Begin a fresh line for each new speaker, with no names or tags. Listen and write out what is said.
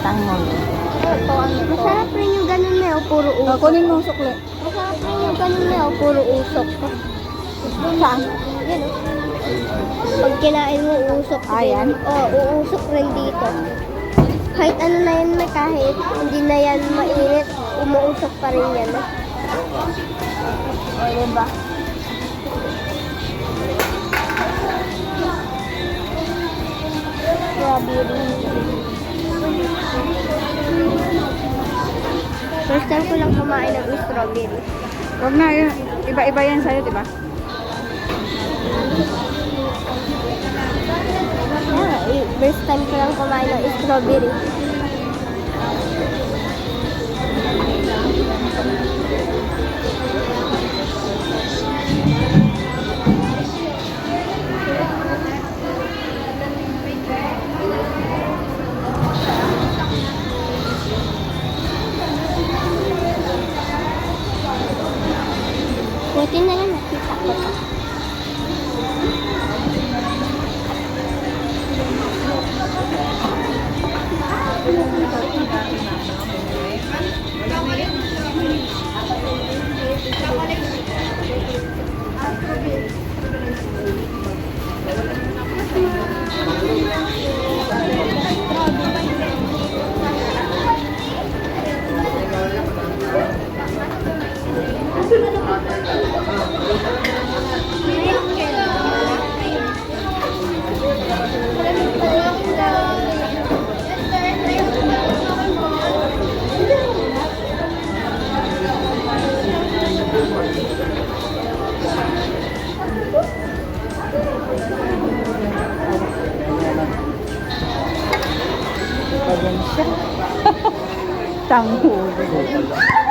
Tangol.
Ito, ano to? Masarap rin yung ganun na yun, puro usok.
Kunin mo ang sukli.
Masarap rin yung ganun na yun, puro usok. Saan? Yan o. Pag kinain mo, usok rin.
Ayan?
Oo, uusok rin dito. Kahit ano na yan, kahit hindi na yan mainit, umuusok pa rin yan. O, diba? Strawberry. First time ko lang kumain ng strawberry.
Huwag na, iba-iba yan sa'yo, diba?
First time ko lang kumain ng strawberry. Buti na lang nakita ko to.
Ayan siya. Tanghuli.